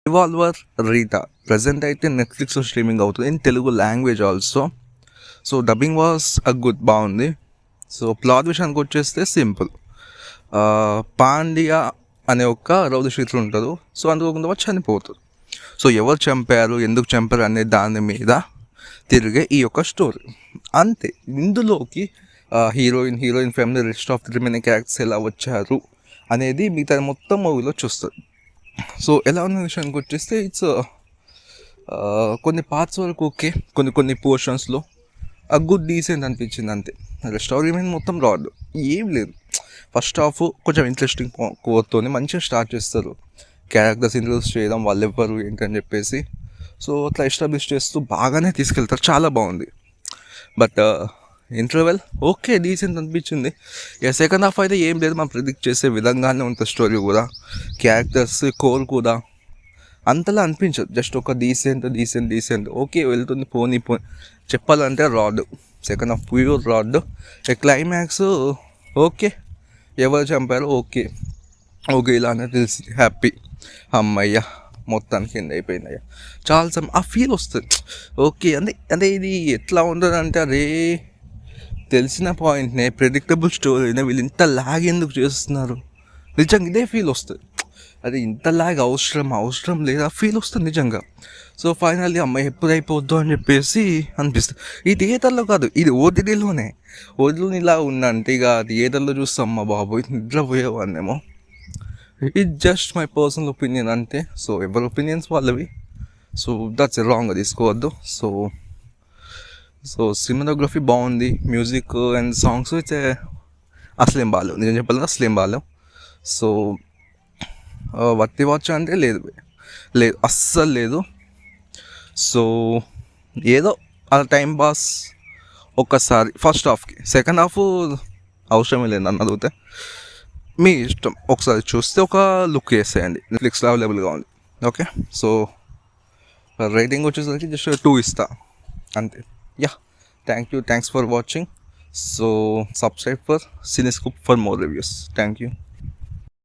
Revolver Rita present అయితే నెట్ఫ్లిక్స్లో streaming అవుతుంది in Telugu language also. So dubbing was బాగుంది. సో ప్లాట్ విషయానికి వచ్చేస్తే సింపుల్. పాండ్య అనే ఒక రౌడీ షీట్లు ఉంటారు. సో అందుకోకుండా చనిపోతారు. సో ఎవరు చంపారు, ఎందుకు చంపారు అనే దాని మీద తిరిగే ఈ యొక్క స్టోరీ అంతే. ఇందులోకి heroine family rest of the remaining characters ఎలా వచ్చారు అనేది మిగతా మొత్తం మూవీలో చూస్తారు. సో ఎలా ఉన్న విషయానికి వచ్చేస్తే ఇట్స్ కొన్ని పార్ట్స్ వరకు ఓకే, కొన్ని పోర్షన్స్లో గుడ్ డీసెంట్ అనిపించింది అంతే. స్టోరీ మీద మొత్తం రాడ్ ఏం లేదు. ఫస్ట్ హాఫ్ కొంచెం ఇంట్రెస్టింగ్ కోర్తోనే మంచిగా స్టార్ట్ చేస్తారు, క్యారెక్టర్స్ ఇంట్రడ్యూస్ చేయడం, వాళ్ళు ఎవ్వరు ఏంటని చెప్పేసి. సో అట్లా ఎస్టాబ్లిష్ చేస్తూ బాగానే తీసుకెళ్తారు, చాలా బాగుంది. బట్ ఇంటర్వెల్ ఓకే డీసెంట్ అనిపించింది. ఇక సెకండ్ హాఫ్ అయితే ఏం లేదు, మనం ప్రిడిక్ట్ చేసే విధంగానే ఉంటుంది స్టోరీ కూడా, క్యారెక్టర్స్ కోర్ కూడా అంతలా అనిపించదు. జస్ట్ ఒక డీసెంట్ ఓకే వెళ్తుంది, పోనీ చెప్పాలంటే rod. Second half pure rod. Climax okay, ఎవరు చంపారు ఓకే ఇలానే తెలిసి హ్యాపీ, అమ్మయ్య మొత్తానికి ఎండ్ అయిపోయిందయ్యా. చాలా ఆ ఫీల్ వస్తుంది. ఓకే అంటే ఇది ఎట్లా ఉంటుందంటే, అరే తెలిసిన పాయింట్నే, ప్రెడిక్టబుల్ స్టోరీనే వీళ్ళు ఇంత లాగ్ ఎందుకు చేస్తున్నారు, నిజంగా ఇదే ఫీల్ వస్తుంది. అది ఇంత లాగ్ అవసరం లేదా ఫీల్ వస్తుంది నిజంగా. సో ఫైనల్లీ అమ్మాయి ఎప్పుడు అయిపోద్దు అని చెప్పేసి అనిపిస్తుంది. ఈ థియేటర్లో కాదు, ఇది ఓటీటీలోనే. ఓటీటీలో ఇలా ఉందంటే ఇక థియేటర్లో చూస్తాం అమ్మ బాబు నిద్రపోయేవాడినేమో. It just my personal opinion అంతే. సో ఎవరి ఒపీనియన్స్ వాళ్ళవి. సో దట్స్ రాంగ్, తీసుకోవద్దు. సో సినిమాటోగ్రఫీ బాగుంది, మ్యూజిక్ అండ్ సాంగ్స్ అయితే అసలేం బాగాలేవు, నిజం చెప్పాలంటే అసలేం బాగాలేవు. సో వర్తి వాచ్ అంటే లేదు అస్సలు లేదు. సో ఏదో అలా టైం పాస్ ఒక్కసారి ఫస్ట్ హాఫ్కి, సెకండ్ హాఫ్ అవసరమే లేదు నన్ను అడిగితే. మీ ఇష్టం, ఒకసారి చూస్తే ఒక లుక్ వేసేయండి, నెట్ఫ్లిక్స్లో అవైలబుల్గా ఉంది. ఓకే, సో రేటింగ్ వచ్చేసరికి జస్ట్ 2 ఇస్తా అంతే. Yeah, thanks for watching. So subscribe for Cinescope for more reviews. Thank you.